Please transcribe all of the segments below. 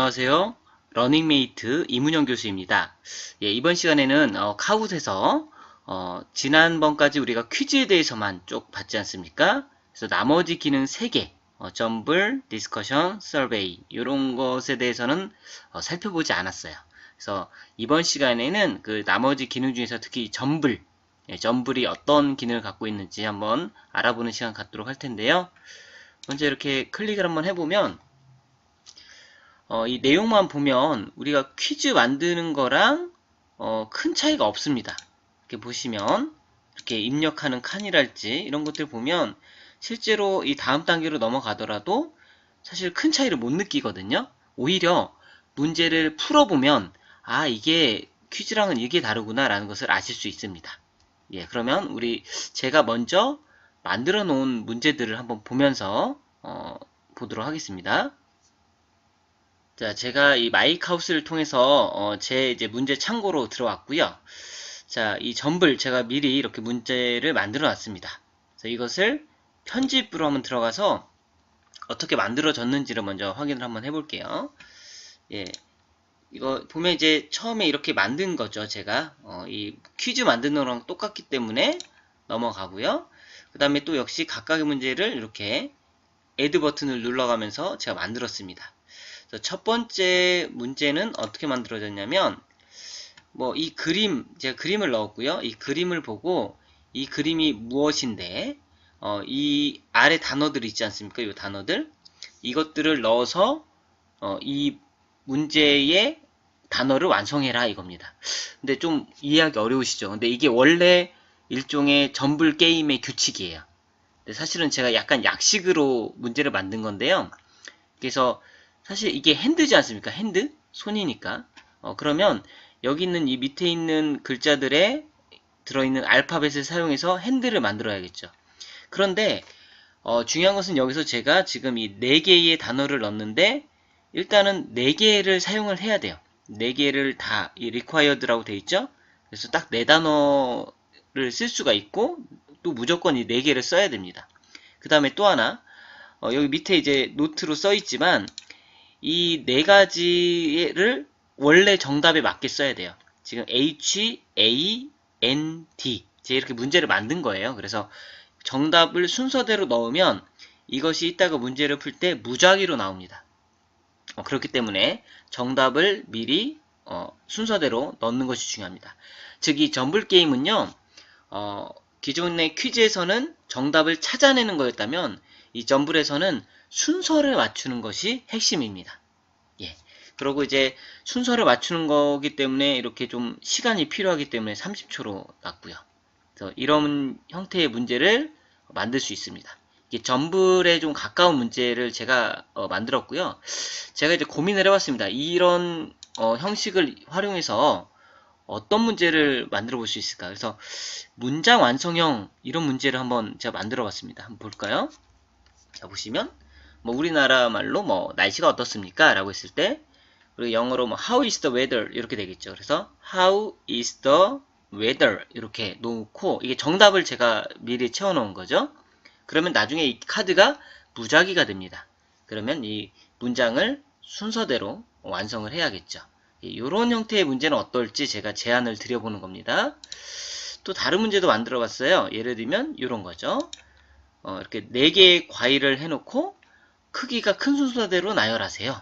안녕하세요. 러닝메이트 이문영 교수입니다. 예, 이번 시간에는 카웃에서 지난번까지 우리가 퀴즈에 대해서만 쭉 봤지 않습니까? 그래서 나머지 기능 3개, 점블, 디스커션, 서베이 이런 것에 대해서는 살펴보지 않았어요. 그래서 이번 시간에는 그 나머지 기능 중에서 특히 점블, 점블이 어떤 기능을 갖고 있는지 한번 알아보는 시간 갖도록 할 텐데요. 먼저 이렇게 클릭을 한번 해보면 이 내용만 보면 우리가 퀴즈 만드는 거랑 큰 차이가 없습니다. 이렇게 보시면 이렇게 입력하는 칸이랄지 이런 것들 보면 실제로 이 다음 단계로 넘어가더라도 사실 큰 차이를 못 느끼거든요. 오히려 문제를 풀어보면 아 이게 퀴즈랑은 이게 다르구나 라는 것을 아실 수 있습니다. 예, 그러면 제가 먼저 만들어 놓은 문제들을 한번 보면서 보도록 하겠습니다. 자, 제가 이 마이카우스를 통해서 제 이제 문제 창고로 들어왔고요. 자, 이 점블 제가 미리 이렇게 문제를 만들어 놨습니다. 그래서 이것을 편집으로 한번 들어가서 어떻게 만들어졌는지를 먼저 확인을 한번 해볼게요. 예, 이거 보면 이제 처음에 이렇게 만든 거죠. 제가 이 퀴즈 만드는 거랑 똑같기 때문에 넘어가고요. 그 다음에 또 역시 각각의 문제를 이렇게 애드 버튼을 눌러가면서 제가 만들었습니다. 첫 번째 문제는 어떻게 만들어졌냐면 이 그림, 제가 그림을 넣었고요. 이 그림을 보고 이 그림이 무엇인데 이 아래 단어들 있지 않습니까? 이 단어들 이것들을 넣어서 이 문제의 단어를 완성해라 이겁니다. 근데 좀 이해하기 어려우시죠? 근데 이게 원래 일종의 점블 게임의 규칙이에요. 근데 사실은 제가 약간 약식으로 문제를 만든 건데요. 그래서 사실 이게 핸드지 않습니까? 핸드? 손이니까. 그러면 여기 있는 이 밑에 있는 글자들에 들어있는 알파벳을 사용해서 핸드를 만들어야겠죠. 그런데 중요한 것은 여기서 제가 지금 이 4개의 단어를 넣었는데 일단은 4개를 사용을 해야 돼요. 4개를 다 이 required라고 되어 있죠. 그래서 딱 4단어를 쓸 수가 있고 또 무조건 이 4개를 써야 됩니다. 그 다음에 또 하나 여기 밑에 이제 노트로 써 있지만 이 4가지를 원래 정답에 맞게 써야 돼요. 지금 H, A, N, D 제가 이렇게 문제를 만든 거예요. 그래서 정답을 순서대로 넣으면 이것이 이따가 문제를 풀 때 무작위로 나옵니다. 그렇기 때문에 정답을 미리 순서대로 넣는 것이 중요합니다. 즉 이 점블 게임은요. 기존의 퀴즈에서는 정답을 찾아내는 거였다면 이 점블에서는 순서를 맞추는 것이 핵심입니다. 예. 그리고 이제 순서를 맞추는 거기 때문에 이렇게 좀 시간이 필요하기 때문에 30초로 놨고요. 그래서 이런 형태의 문제를 만들 수 있습니다. 이게 점블에 좀 가까운 문제를 제가 만들었고요. 제가 이제 고민을 해봤습니다. 이런 형식을 활용해서 어떤 문제를 만들어 볼 수 있을까? 그래서 문장 완성형 이런 문제를 한번 제가 만들어 봤습니다. 한번 볼까요? 자, 보시면 우리나라 말로 날씨가 어떻습니까? 라고 했을 때 그리고 영어로 how is the weather 이렇게 되겠죠. 그래서 how is the weather 이렇게 놓고 이게 정답을 제가 미리 채워 놓은 거죠. 그러면 나중에 이 카드가 무작위가 됩니다. 그러면 이 문장을 순서대로 완성을 해야겠죠. 이런 형태의 문제는 어떨지 제가 제안을 드려보는 겁니다. 또 다른 문제도 만들어 봤어요. 예를 들면 이런 거죠. 이렇게 4개의 과일을 해놓고 크기가 큰 순서대로 나열하세요.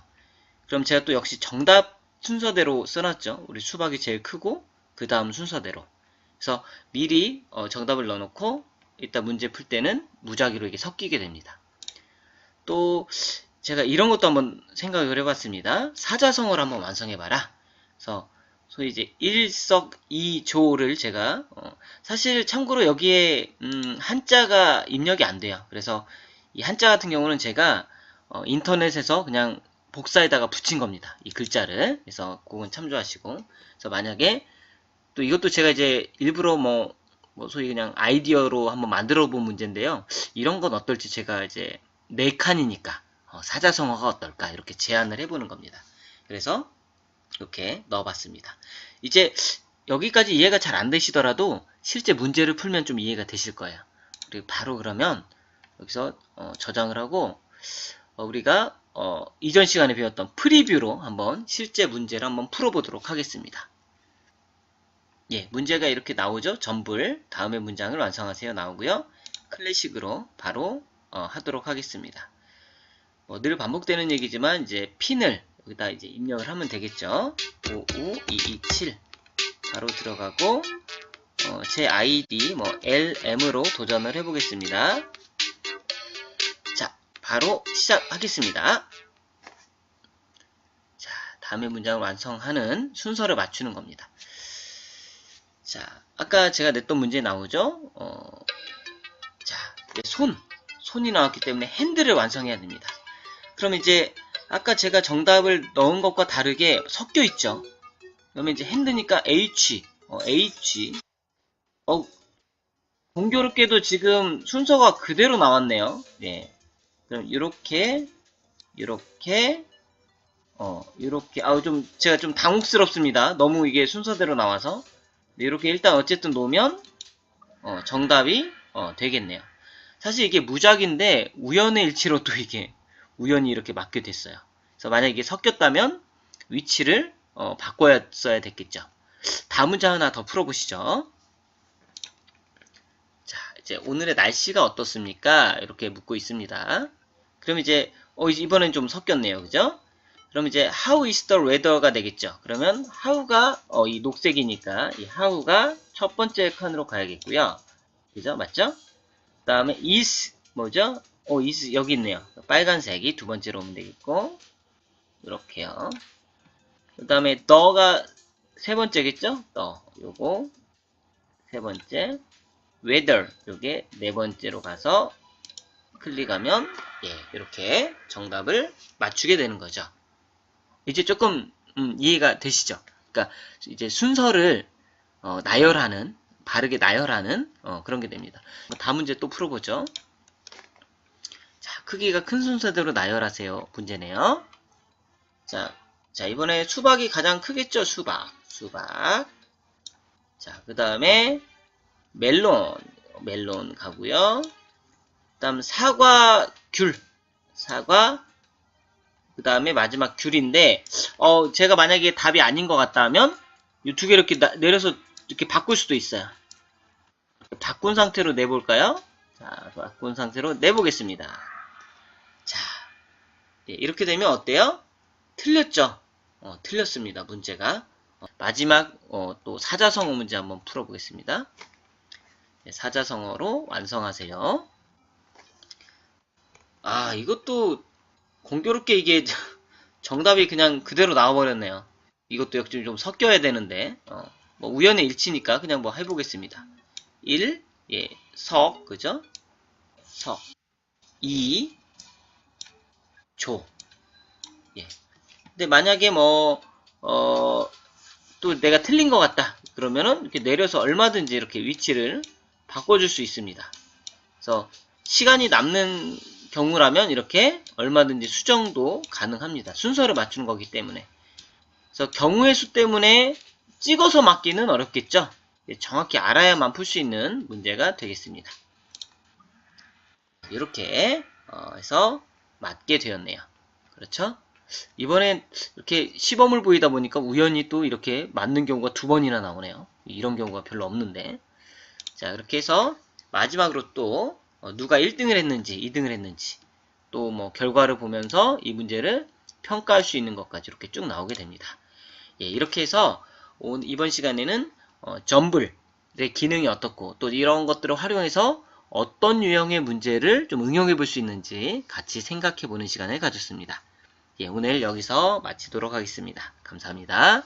그럼 제가 또 역시 정답 순서대로 써놨죠. 우리 수박이 제일 크고 그 다음 순서대로. 그래서 미리 정답을 넣어놓고 이따 문제 풀 때는 무작위로 이게 섞이게 됩니다. 또 제가 이런 것도 한번 생각을 해봤습니다. 사자성어를 한번 완성해봐라. 그래서 소위 이제 일석이조를 제가 사실 참고로 여기에 한자가 입력이 안 돼요. 그래서 이 한자 같은 경우는 제가 인터넷에서 그냥 복사에다가 붙인 겁니다. 이 글자를. 그래서 그건 참조하시고. 그래서 만약에 또 이것도 제가 이제 일부러 소위 그냥 아이디어로 한번 만들어 본 문제인데요. 이런 건 어떨지 제가 이제 4칸이니까 사자성어가 어떨까 이렇게 제안을 해보는 겁니다. 그래서 이렇게 넣어봤습니다. 이제 여기까지 이해가 잘 안 되시더라도 실제 문제를 풀면 좀 이해가 되실 거예요. 그리고 바로 그러면 여기서 저장을 하고 우리가 이전 시간에 배웠던 프리뷰로 한번 실제 문제를 한번 풀어보도록 하겠습니다. 예, 문제가 이렇게 나오죠. 전불, 다음에 문장을 완성하세요 나오고요. 클래식으로 바로 하도록 하겠습니다. 늘 반복되는 얘기지만 이제 핀을 여기다 이제 입력을 하면 되겠죠. 55227 바로 들어가고 제 아이디 LM으로 도전을 해보겠습니다. 자, 바로 시작하겠습니다. 자, 다음에 문장을 완성하는 순서를 맞추는 겁니다. 자, 아까 제가 냈던 문제 나오죠? 자, 손이 나왔기 때문에 핸들을 완성해야 됩니다. 그럼 이제 아까 제가 정답을 넣은 것과 다르게 섞여 있죠? 그러면 이제 핸드니까 H. 공교롭게도 지금 순서가 그대로 나왔네요. 네. 그럼 이렇게, 제가 좀 당혹스럽습니다. 너무 이게 순서대로 나와서. 이렇게 일단 어쨌든 놓으면, 정답이, 되겠네요. 사실 이게 무작인데, 우연의 일치로 또 이게, 우연히 이렇게 맞게 됐어요. 그래서 만약에 이게 섞였다면, 위치를, 바꿔야 됐겠죠. 다음 문제 하나 더 풀어보시죠. 자, 이제 오늘의 날씨가 어떻습니까? 이렇게 묻고 있습니다. 그럼 이제, 이번엔 좀 섞였네요. 그죠? 그럼 이제, how is the weather가 되겠죠. 그러면, how가, 이 녹색이니까, 이 how가 첫 번째 칸으로 가야겠고요. 그죠? 맞죠? 그 다음에, is, 뭐죠? is, 여기 있네요. 빨간색이 두 번째로 오면 되겠고, 이렇게요. 그 다음에, the가 세 번째겠죠? 요거, 세 번째. weather, 요게 네 번째로 가서, 클릭하면, 예, 이렇게 정답을 맞추게 되는 거죠. 이제 조금, 이해가 되시죠? 그러니까, 이제 순서를, 나열하는, 바르게 나열하는, 그런 게 됩니다. 다음 문제 또 풀어보죠. 자, 크기가 큰 순서대로 나열하세요. 문제네요. 자, 이번에 수박이 가장 크겠죠? 수박. 자, 그 다음에, 멜론 가고요. 그 다음 사과, 그 다음에 마지막 귤인데, 제가 만약에 답이 아닌 것 같다면, 이 두 개 이렇게 내려서 이렇게 바꿀 수도 있어요. 바꾼 상태로 내볼까요? 자, 바꾼 상태로 내보겠습니다. 자, 네, 이렇게 되면 어때요? 틀렸죠? 틀렸습니다. 문제가. 마지막, 또 사자성어 문제 한번 풀어보겠습니다. 네, 사자성어로 완성하세요. 아, 이것도 공교롭게 이게 정답이 그냥 그대로 나와버렸네요. 이것도 역시 좀 섞여야 되는데, 뭐 우연의 일치니까 그냥 뭐 해보겠습니다. 1, 예, 그죠? 석. 2, 조. 예. 근데 만약에 또 내가 틀린 것 같다. 그러면은 이렇게 내려서 얼마든지 이렇게 위치를 바꿔줄 수 있습니다. 그래서 시간이 남는 경우라면 이렇게 얼마든지 수정도 가능합니다. 순서를 맞추는 거기 때문에. 그래서 경우의 수 때문에 찍어서 맞기는 어렵겠죠. 정확히 알아야만 풀 수 있는 문제가 되겠습니다. 이렇게 해서 맞게 되었네요. 그렇죠? 이번엔 이렇게 시범을 보이다 보니까 우연히 또 이렇게 맞는 경우가 두 번이나 나오네요. 이런 경우가 별로 없는데. 자, 그렇게 해서 마지막으로 또 누가 1등을 했는지 2등을 했는지 또 뭐 결과를 보면서 이 문제를 평가할 수 있는 것까지 이렇게 쭉 나오게 됩니다. 예, 이렇게 해서 이번 시간에는 점블의 기능이 어떻고 또 이런 것들을 활용해서 어떤 유형의 문제를 좀 응용해 볼 수 있는지 같이 생각해 보는 시간을 가졌습니다. 예, 오늘 여기서 마치도록 하겠습니다. 감사합니다.